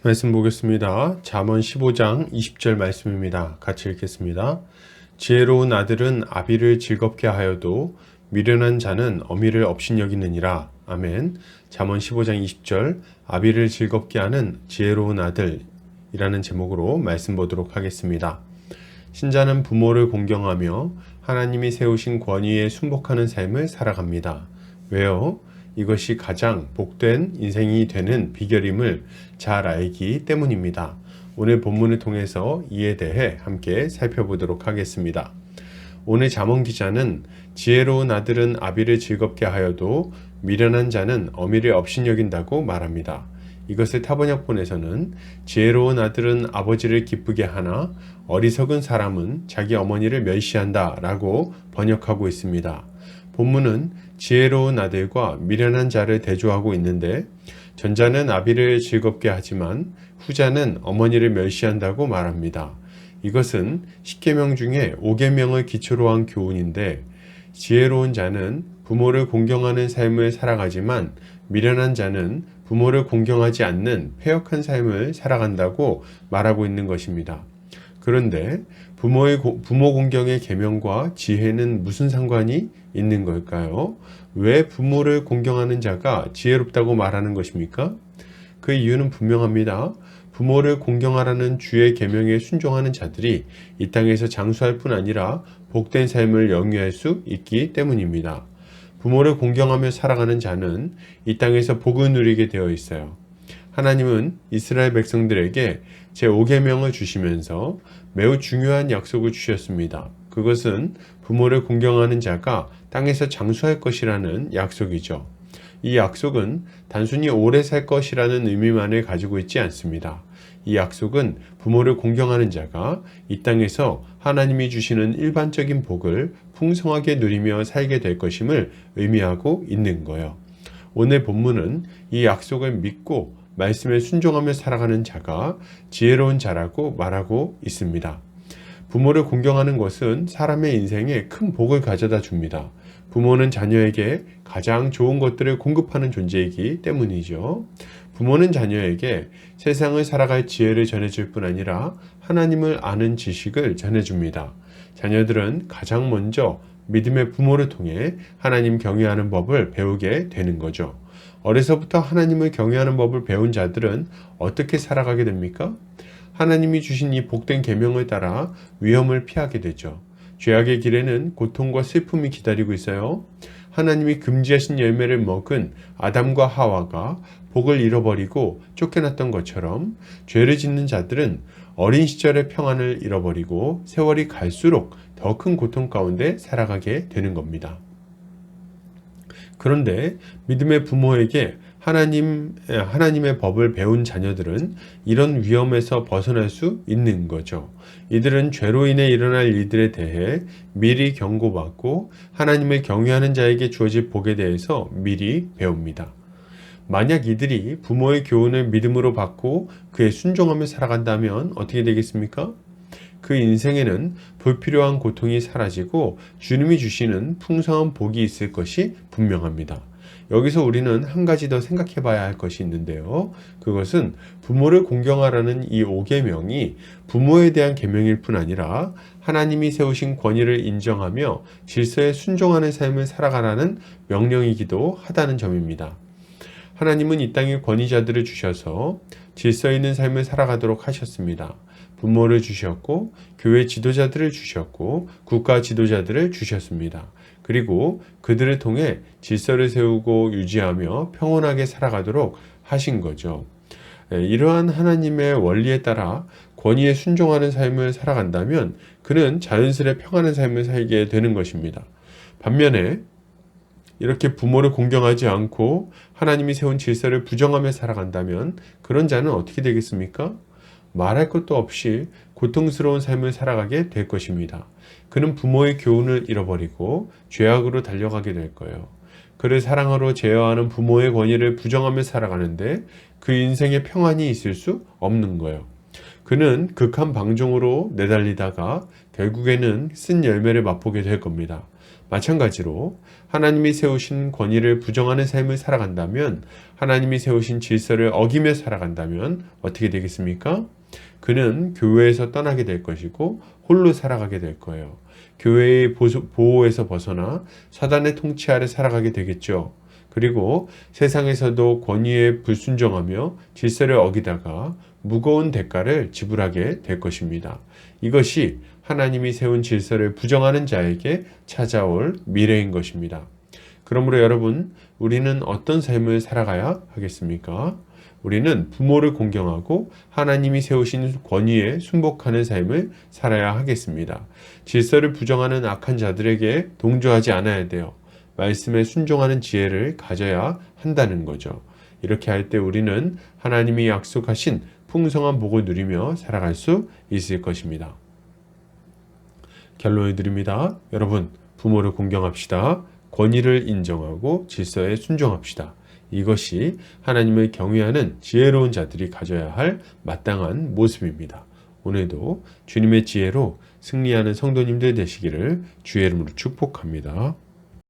말씀 보겠습니다. 잠언 15장 20절 말씀입니다. 같이 읽겠습니다. 지혜로운 아들은 아비를 즐겁게 하여도 미련한 자는 어미를 업신여기느니라. 아멘. 잠언 15장 20절 아비를 즐겁게 하는 지혜로운 아들이라는 제목으로 말씀 보도록 하겠습니다. 신자는 부모를 공경하며 하나님이 세우신 권위에 순복하는 삶을 살아갑니다. 왜요? 이것이 가장 복된 인생이 되는 비결임을 잘 알기 때문입니다. 오늘 본문을 통해서 이에 대해 함께 살펴보도록 하겠습니다. 오늘 잠언 기자는 지혜로운 아들은 아비를 즐겁게 하여도 미련한 자는 어미를 업신여긴다고 말합니다. 이것을 타번역본에서는 지혜로운 아들은 아버지를 기쁘게 하나 어리석은 사람은 자기 어머니를 멸시한다 라고 번역하고 있습니다. 본문은 지혜로운 아들과 미련한 자를 대조하고 있는데 전자는 아비를 즐겁게 하지만 후자는 어머니를 멸시한다고 말합니다. 이것은 10계명 중에 5계명을 기초로 한 교훈인데 지혜로운 자는 부모를 공경하는 삶을 살아가지만 미련한 자는 부모를 공경하지 않는 패역한 삶을 살아간다고 말하고 있는 것입니다. 그런데 부모 공경의 계명과 지혜는 무슨 상관이 있는 걸까요? 왜 부모를 공경하는 자가 지혜롭다고 말하는 것입니까? 그 이유는 분명합니다. 부모를 공경하라는 주의 계명에 순종하는 자들이 이 땅에서 장수할 뿐 아니라 복된 삶을 영위할 수 있기 때문입니다. 부모를 공경하며 살아가는 자는 이 땅에서 복을 누리게 되어 있어요. 하나님은 이스라엘 백성들에게 제5계명을 주시면서 매우 중요한 약속을 주셨습니다. 그것은 부모를 공경하는 자가 땅에서 장수할 것이라는 약속이죠. 이 약속은 단순히 오래 살 것이라는 의미만을 가지고 있지 않습니다. 이 약속은 부모를 공경하는 자가 이 땅에서 하나님이 주시는 일반적인 복을 풍성하게 누리며 살게 될 것임을 의미하고 있는 거예요. 오늘 본문은 이 약속을 믿고 말씀에 순종하며 살아가는 자가 지혜로운 자라고 말하고 있습니다. 부모를 공경하는 것은 사람의 인생에 큰 복을 가져다 줍니다. 부모는 자녀에게 가장 좋은 것들을 공급하는 존재이기 때문이죠. 부모는 자녀에게 세상을 살아갈 지혜를 전해줄 뿐 아니라 하나님을 아는 지식을 전해줍니다. 자녀들은 가장 먼저 믿음의 부모를 통해 하나님 경외하는 법을 배우게 되는 거죠. 어려서부터 하나님을 경외하는 법을 배운 자들은 어떻게 살아가게 됩니까? 하나님이 주신 이 복된 계명을 따라 위험을 피하게 되죠. 죄악의 길에는 고통과 슬픔이 기다리고 있어요. 하나님이 금지하신 열매를 먹은 아담과 하와가 복을 잃어버리고 쫓겨났던 것처럼 죄를 짓는 자들은 어린 시절의 평안을 잃어버리고 세월이 갈수록 더 큰 고통 가운데 살아가게 되는 겁니다. 그런데 믿음의 부모에게 하나님의 법을 배운 자녀들은 이런 위험에서 벗어날 수 있는 거죠. 이들은 죄로 인해 일어날 일들에 대해 미리 경고받고 하나님을 경외하는 자에게 주어질 복에 대해서 미리 배웁니다. 만약 이들이 부모의 교훈을 믿음으로 받고 그에 순종하며 살아간다면 어떻게 되겠습니까? 그 인생에는 불필요한 고통이 사라지고 주님이 주시는 풍성한 복이 있을 것이 분명합니다. 여기서 우리는 한 가지 더 생각해 봐야 할 것이 있는데요. 그것은 부모를 공경하라는 이 5계명이 부모에 대한 계명일 뿐 아니라 하나님이 세우신 권위를 인정하며 질서에 순종하는 삶을 살아가라는 명령이기도 하다는 점입니다. 하나님은 이 땅에 권위자들을 주셔서 질서 있는 삶을 살아가도록 하셨습니다. 부모를 주셨고 교회 지도자들을 주셨고 국가 지도자들을 주셨습니다. 그리고 그들을 통해 질서를 세우고 유지하며 평온하게 살아가도록 하신 거죠. 이러한 하나님의 원리에 따라 권위에 순종하는 삶을 살아간다면 그는 자연스레 평안한 삶을 살게 되는 것입니다. 반면에 이렇게 부모를 공경하지 않고 하나님이 세운 질서를 부정하며 살아간다면 그런 자는 어떻게 되겠습니까? 말할 것도 없이 고통스러운 삶을 살아가게 될 것입니다. 그는 부모의 교훈을 잃어버리고 죄악으로 달려가게 될 거예요. 그를 사랑하러 제어하는 부모의 권위를 부정하며 살아가는데 그 인생에 평안이 있을 수 없는 거예요. 그는 극한 방종으로 내달리다가 결국에는 쓴 열매를 맛보게 될 겁니다. 마찬가지로 하나님이 세우신 권위를 부정하는 삶을 살아간다면, 하나님이 세우신 질서를 어기며 살아간다면 어떻게 되겠습니까? 그는 교회에서 떠나게 될 것이고 홀로 살아가게 될 거예요. 교회의 보호에서 벗어나 사단의 통치 아래 살아가게 되겠죠. 그리고 세상에서도 권위에 불순종하며 질서를 어기다가 무거운 대가를 지불하게 될 것입니다. 이것이 하나님이 세운 질서를 부정하는 자에게 찾아올 미래인 것입니다. 그러므로 여러분, 우리는 어떤 삶을 살아가야 하겠습니까? 우리는 부모를 공경하고 하나님이 세우신 권위에 순복하는 삶을 살아야 하겠습니다. 질서를 부정하는 악한 자들에게 동조하지 않아야 돼요. 말씀에 순종하는 지혜를 가져야 한다는 거죠. 이렇게 할 때 우리는 하나님이 약속하신 풍성한 복을 누리며 살아갈 수 있을 것입니다. 결론을 드립니다. 여러분, 부모를 공경합시다. 권위를 인정하고 질서에 순종합시다. 이것이 하나님을 경외하는 지혜로운 자들이 가져야 할 마땅한 모습입니다. 오늘도 주님의 지혜로 승리하는 성도님들 되시기를 주의 이름으로 축복합니다.